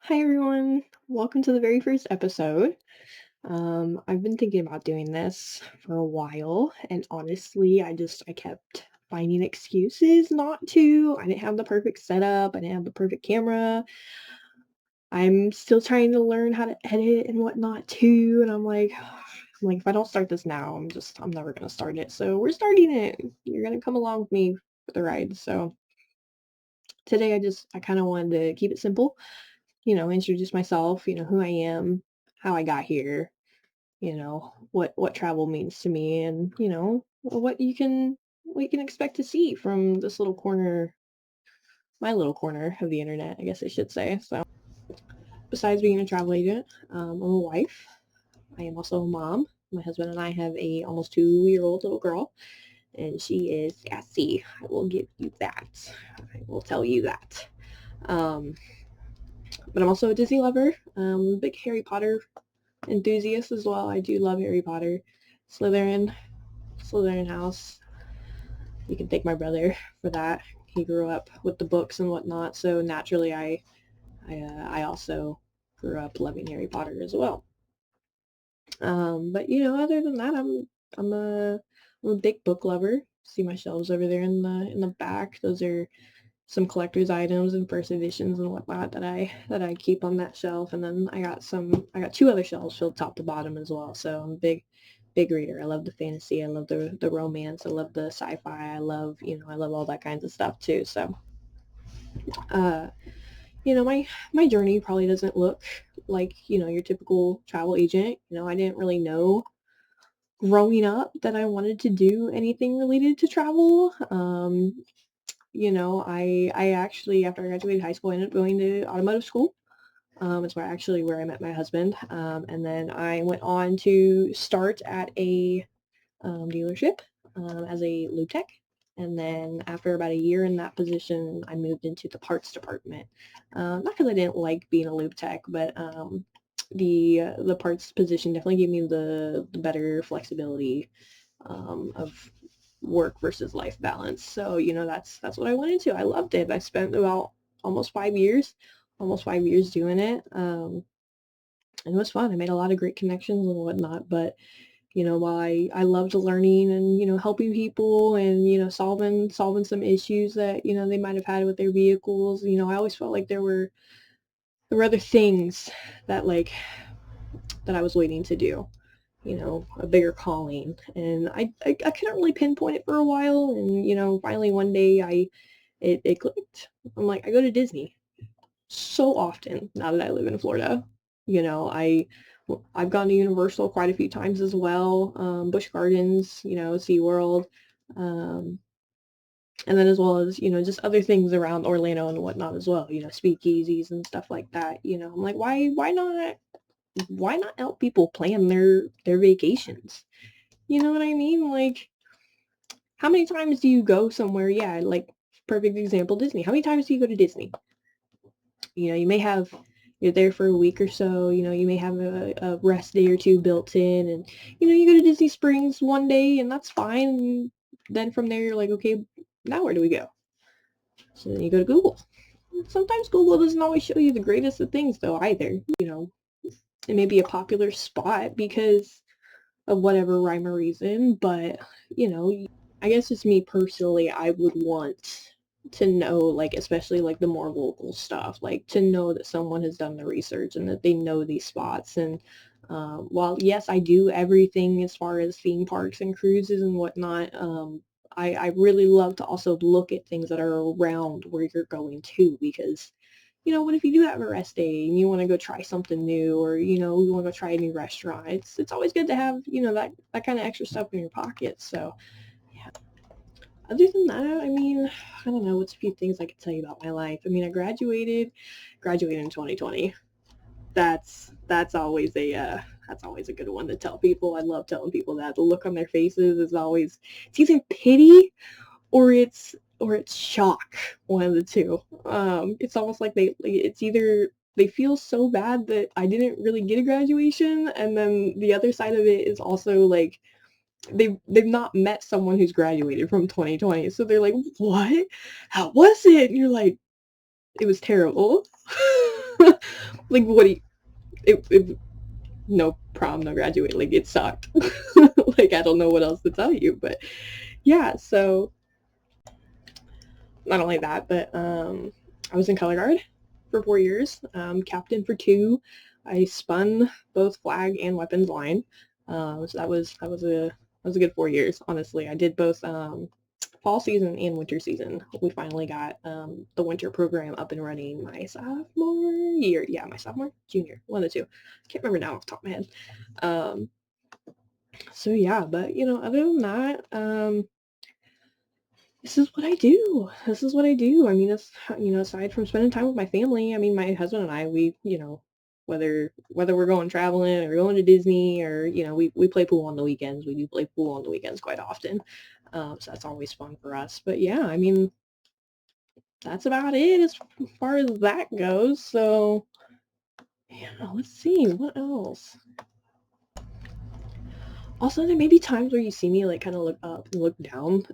Hi everyone, welcome to the very first episode. I've been thinking about doing this for a while, and honestly, I kept finding excuses not to. I didn't have the perfect setup, I didn't have the perfect camera. I'm still trying to learn how to edit and whatnot too, and I'm like, if I don't start this now, I'm never gonna start it. So we're starting it. You're gonna come along with me for the ride. So today I kind of wanted to keep it simple, introduce myself, who I am, how I got here, what travel means to me, and what you can expect to see from this little corner, my little corner of the internet, I guess I should say. So besides being a travel agent, I'm a wife. I am also a mom. My husband and I have a almost 2-year-old little girl, and she is sassy. I will give you that. I will tell you that. Um, but I'm also a Disney lover. A big Harry Potter enthusiast as well. I do love Harry Potter. Slytherin, Slytherin house. You can thank my brother for that. He grew up with the books and whatnot, so naturally I also grew up loving Harry Potter as well. But other than that, I'm a I'm a big book lover. See my shelves over there in the back. Those are some collector's items and first editions and whatnot that I keep on that shelf. And then I got two other shelves filled top to bottom as well. So I'm a big reader. I love the fantasy. I love the romance. I love the sci-fi. I love all that kinds of stuff too. So uh my journey probably doesn't look like, your typical travel agent. I didn't really know growing up that I wanted to do anything related to travel. I actually, after I graduated high school, I ended up going to automotive school. It's where I met my husband. And then I went on to start at a dealership as a lube tech. And then after about a year in that position, I moved into the parts department. Not because I didn't like being a lube tech, but the parts position definitely gave me the better flexibility of work versus life balance. So, that's what I went into. I loved it. I spent about almost 5 years, almost 5 years doing it. And it was fun. I made a lot of great connections and whatnot. But, while I loved learning and, helping people and, solving some issues that, they might have had with their vehicles, I always felt like there were other things that that I was waiting to do, a bigger calling. And I couldn't really pinpoint it for a while. And, finally one day it clicked. I'm like, I go to Disney so often now that I live in Florida. You know, I I've gone to Universal quite a few times as well. Busch Gardens, SeaWorld, um, and then as well as, just other things around Orlando and whatnot as well, speakeasies and stuff like that. I'm like, why not help people plan their vacations? You know what I mean? Like, how many times do you go somewhere? Yeah, like perfect example, Disney. How many times do you go to Disney? You may have you're there for a week or so, you may have a rest day or two built in, and you go to Disney Springs one day and that's fine. Then from there you're like, okay, now where do we go? So then you go to Google. Sometimes Google doesn't always show you the greatest of things though either. It may be a popular spot because of whatever rhyme or reason, but you know, I guess it's me personally, I would want to know, like, especially like the more local stuff, like to know that someone has done the research and that they know these spots. And while yes, I do everything as far as theme parks and cruises and whatnot, I really love to also look at things that are around where you're going to, because what if you do have a rest day and you want to go try something new, or, you want to go try a new restaurant? It's always good to have, that kind of extra stuff in your pocket. So, yeah. Other than that, I mean, I don't know, what's a few things I could tell you about my life. I mean, I graduated in 2020. That's always a good one to tell people. I love telling people that. The look on their faces is always, it's either pity or it's shock, one of the two. It's almost like it's either they feel so bad that I didn't really get a graduation, and then the other side of it is also like they've not met someone who's graduated from 2020, so they're like, what? How was it? And you're like, it was terrible. like, what do you, no prom, no graduate, like, it sucked. Like, I don't know what else to tell you, but yeah, so not only that, but I was in color guard for 4 years, captain for 2. I spun both flag and weapons line. So that was a good 4 years, honestly. I did both fall season and winter season. We finally got the winter program up and running my sophomore year. Yeah, my sophomore, junior, one of the two. Can't remember now off the top of my head. So yeah, but other than that, this is what I do. This is what I do. I mean, it's, aside from spending time with my family, I mean, my husband and I, whether we're going traveling or going to Disney or, we play pool on the weekends. We do play pool on the weekends quite often. So that's always fun for us. But yeah, I mean, that's about it as far as that goes. So yeah, let's see. What else? Also, there may be times where you see me like kind of look up and look down.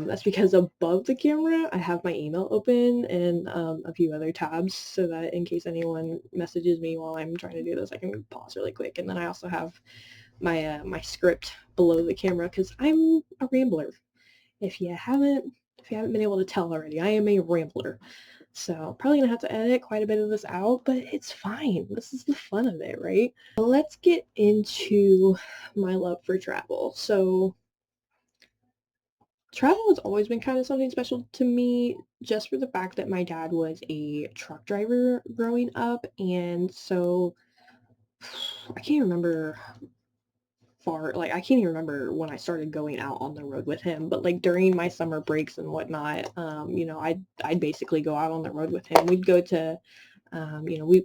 That's because above the camera, I have my email open and a few other tabs so that in case anyone messages me while I'm trying to do this, I can pause really quick. And then I also have my script below the camera because I'm a rambler. If you haven't been able to tell already, I am a rambler. So probably gonna have to edit quite a bit of this out, but it's fine. This is the fun of it, right? Let's get into my love for travel. So travel has always been kind of something special to me just for the fact that my dad was a truck driver growing up, and so I can't remember I can't even remember when I started going out on the road with him, but like during my summer breaks and whatnot, I'd basically go out on the road with him. We'd go to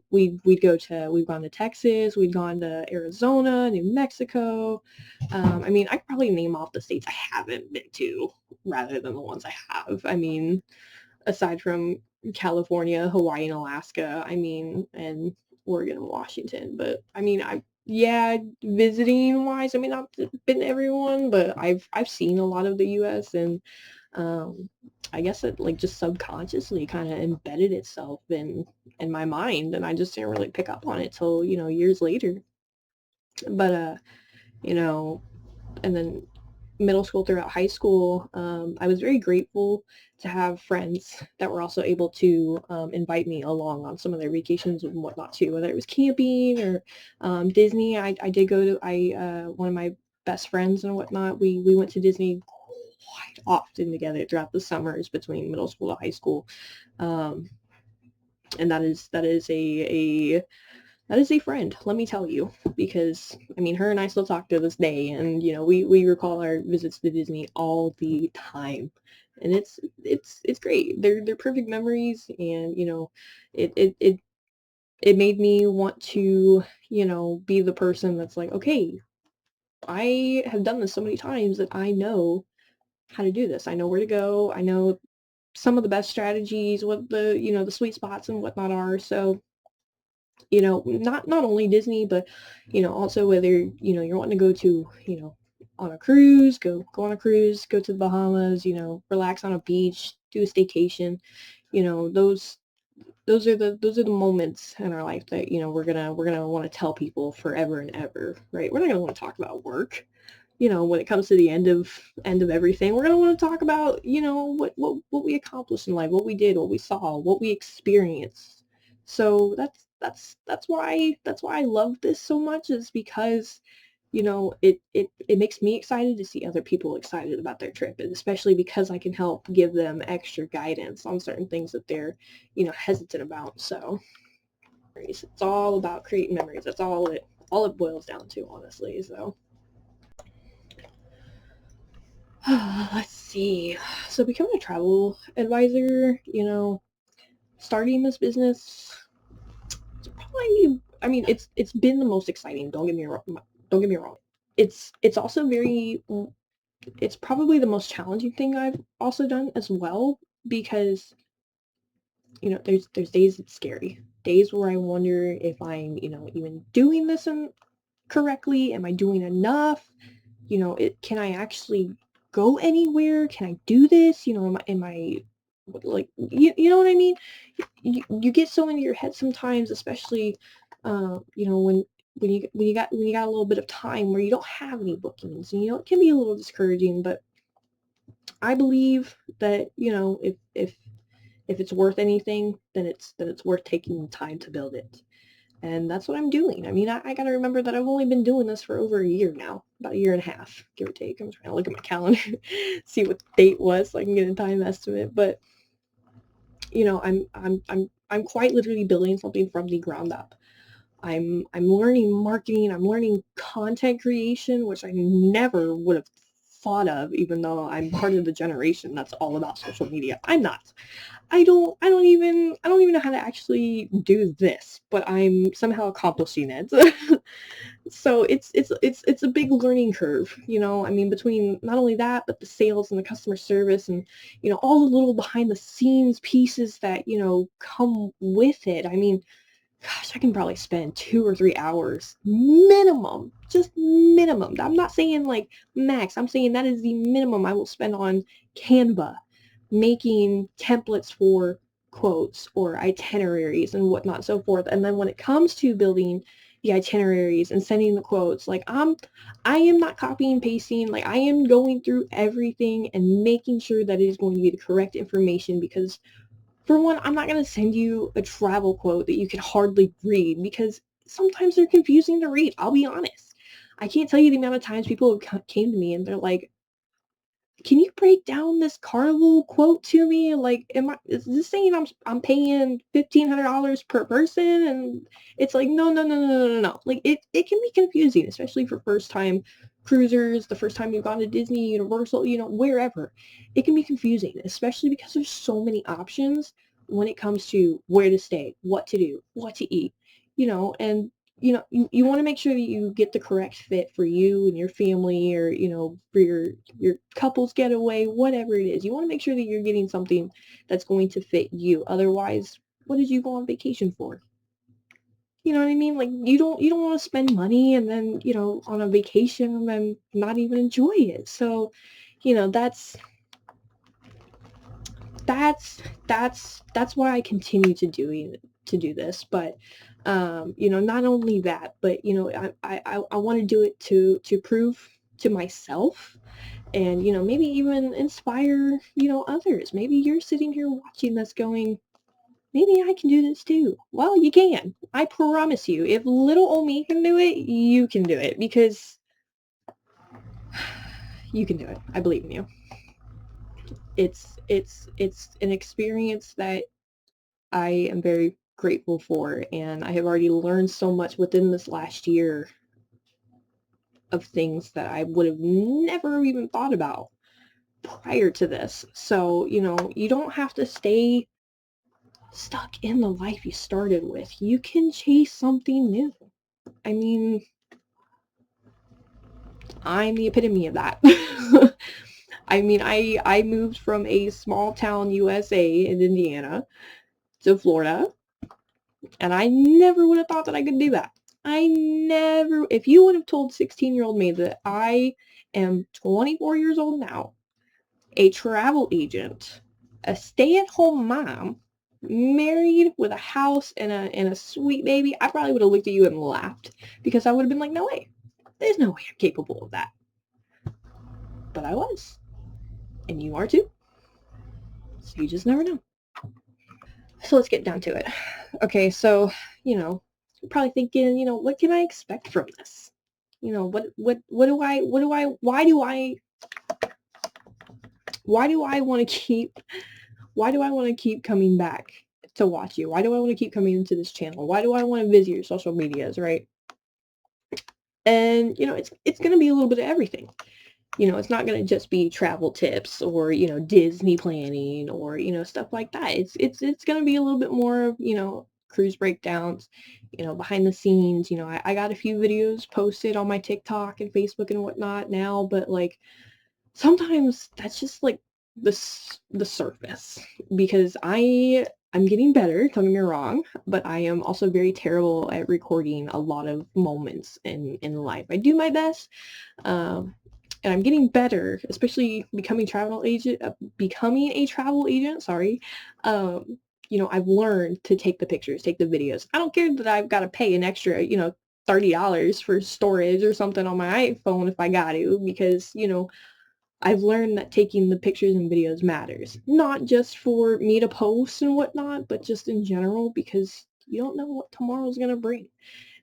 we've gone to Texas, we've gone to Arizona, New Mexico. I mean, I could probably name off the states I haven't been to rather than the ones I have. I mean, aside from California, Hawaii, and Alaska, I mean, and Oregon and Washington. But I mean, yeah, visiting wise, I mean, I've been to everyone, but I've seen a lot of the U.S. and I guess it like just subconsciously kind of embedded itself in my mind, and I just didn't really pick up on it till years later. But you know, and then middle school throughout high school, I was very grateful to have friends that were also able to invite me along on some of their vacations and whatnot too, whether it was camping or Disney. I did go to one of my best friends and whatnot. We went to Disney quite often together throughout the summers between middle school to high school, um, and that is a friend, let me tell you, because I mean, her and I still talk to this day, and we recall our visits to Disney all the time, and it's great. They're perfect memories, and it made me want to be the person that's like, okay, I have done this so many times that I know how to do this. I know where to go. I know some of the best strategies, what the sweet spots and whatnot are. So not only Disney, but also whether you're wanting to go to on a cruise, go on a cruise, go to the Bahamas, relax on a beach, do a staycation. Those are the moments in our life that we're gonna want to tell people forever and ever, right? We're not gonna want to talk about work. When it comes to the end of everything, we're gonna want to talk about what we accomplished in life, what we did, what we saw, what we experienced. So that's why I love this so much, is because it makes me excited to see other people excited about their trip, and especially because I can help give them extra guidance on certain things that they're hesitant about. So it's all about creating memories. That's all it boils down to, honestly. So let's see. So becoming a travel advisor, starting this business, it's probably, I mean, it's been the most exciting. Don't get me wrong. Don't get me wrong. It's also it's probably the most challenging thing I've also done as well, because there's days it's scary. Days where I wonder if I'm, even doing this correctly. Am I doing enough? Can I actually go anywhere? Can I do this? Am I like, you know what I mean? You get so into your head sometimes, especially when you got a little bit of time where you don't have any bookings, and it can be a little discouraging, but I believe that, if it's worth anything, then it's worth taking the time to build it. And that's what I'm doing. I mean, I got to remember that I've only been doing this for over a year now, about a year and a half, give or take. I'm trying to look at my calendar, see what the date was so I can get a time estimate. But I'm quite literally building something from the ground up. I'm learning marketing. I'm learning content creation, which I never would have thought of, even though I'm part of the generation that's all about social media. I'm not. I don't even know how to actually do this, but I'm somehow accomplishing it. So it's a big learning curve, I mean, between not only that, but the sales and the customer service, and all the little behind the scenes pieces that come with it. I mean, gosh, I can probably spend 2 or 3 hours minimum, just minimum. I'm not saying like max. I'm saying that is the minimum I will spend on Canva, making templates for quotes or itineraries and whatnot, so forth. And then when it comes to building the itineraries and sending the quotes, like I am not copying and pasting. Like, I am going through everything and making sure that it is going to be the correct information, because for one, I'm not going to send you a travel quote that you can hardly read, because sometimes they're confusing to read. I'll be honest. I can't tell you the amount of times people have came to me and they're like, can you break down this Carnival quote to me? Like, is this saying I'm paying $1,500 per person? And it's like, no, no, no, no, no, no, no. Like, it can be confusing, especially for first time cruisers, the first time you've gone to Disney, Universal, wherever. It can be confusing, especially because there's so many options when it comes to where to stay, what to do, what to eat, and you want to make sure that you get the correct fit for you and your family, or for your couple's getaway, whatever it is. You want to make sure that you're getting something that's going to fit you. Otherwise, what did you go on vacation for? You know what I mean? Like, you don't want to spend money and then on a vacation and then not even enjoy it. So that's that's why I continue to do this. But not only that, but I want to do it to prove to myself, and maybe even inspire others. Maybe you're sitting here watching this going, maybe I can do this too. Well, you can. I promise you, if little old me can do it, you can do it, because you can do it. I believe in you. It's an experience that I am very grateful for, and I have already learned so much within this last year of things that I would have never even thought about prior to this. So, you don't have to stay stuck in the life you started with. You can chase something new. I mean, I'm the epitome of that. I mean, I moved from a small town USA in Indiana to Florida, and I never would have thought that I could do that. If you would have told 16-year-old me that I am 24 years old now, a travel agent, a stay-at-home mom, married with a house and a sweet baby, I probably would have looked at you and laughed, because I would have been like, no way. There's no way I'm capable of that. But I was. And you are too. So you just never know. So let's get down to it. Okay, so, you're probably thinking, what can I expect from this? Why do I want to keep coming back to watch you? Why do I want to keep coming into this channel? Why do I want to visit your social medias, right? And, it's going to be a little bit of everything. It's not going to just be travel tips or, Disney planning or, stuff like that. It's going to be a little bit more of, cruise breakdowns, behind the scenes. I got a few videos posted on my TikTok and Facebook and whatnot now, but like, sometimes that's just like the surface, because I'm getting better, don't get me wrong, but I am also very terrible at recording a lot of moments in life. I do my best, and I'm getting better, especially becoming a travel agent, sorry. I've learned to take the pictures, take the videos. I don't care that I've got to pay an extra, $30 for storage or something on my iPhone if I got to, because, I've learned that taking the pictures and videos matters. Not just for me to post and whatnot, but just in general, because you don't know what tomorrow's going to bring.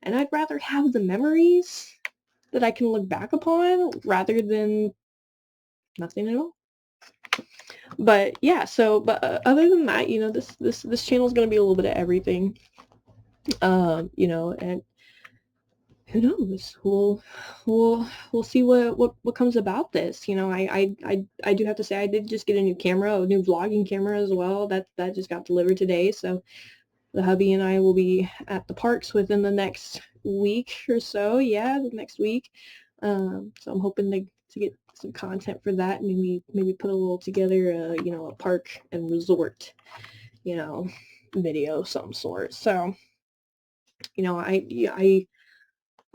And I'd rather have the memories that I can look back upon rather than nothing at all. But yeah, other than that, this channel is going to be a little bit of everything. And who knows? We'll see what comes about this. I do have to say I did just get a new camera, a new vlogging camera as well. That just got delivered today. So the hubby and I will be at the parks within the next week or so. Yeah, the next week. So I'm hoping to get some content for that. Maybe put a little together, a park and resort, video of some sort. So,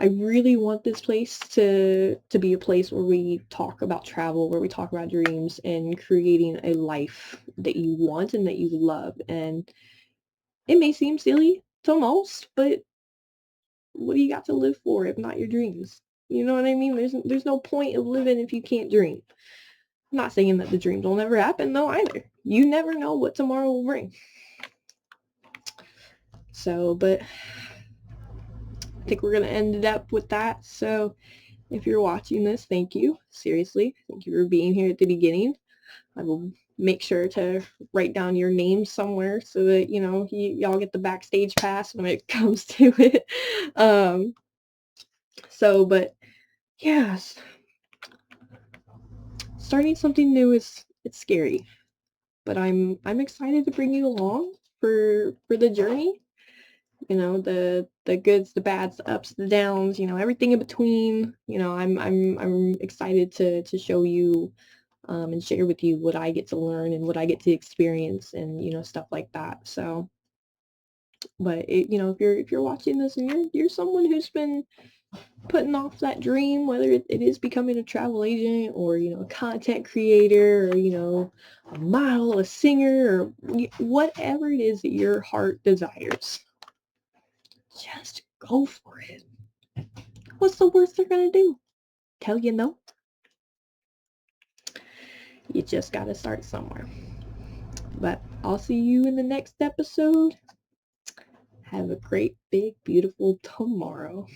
I really want this place to be a place where we talk about travel, where we talk about dreams and creating a life that you want and that you love. And it may seem silly to most, but what do you got to live for if not your dreams? You know what I mean? There's no point of living if you can't dream. I'm not saying that the dreams will never happen though either. You never know what tomorrow will bring. So, but I think we're going to end it up with that. So if you're watching this, thank you. Seriously, thank you for being here at the beginning. I will make sure to write down your name somewhere so that, y'all get the backstage pass when it comes to it. But yes, starting something new it's scary, but I'm excited to bring you along for the journey. The goods, the bads, the ups, the downs, everything in between. I'm excited to show you and share with you what I get to learn and what I get to experience and stuff like that. So, but if you're watching this and you're someone who's been putting off that dream, whether it is becoming a travel agent or a content creator or a model, a singer, or whatever it is that your heart desires, just go for it. What's the worst they're gonna do? Tell you no? You just gotta start somewhere. But I'll see you in the next episode. Have a great, big, beautiful tomorrow.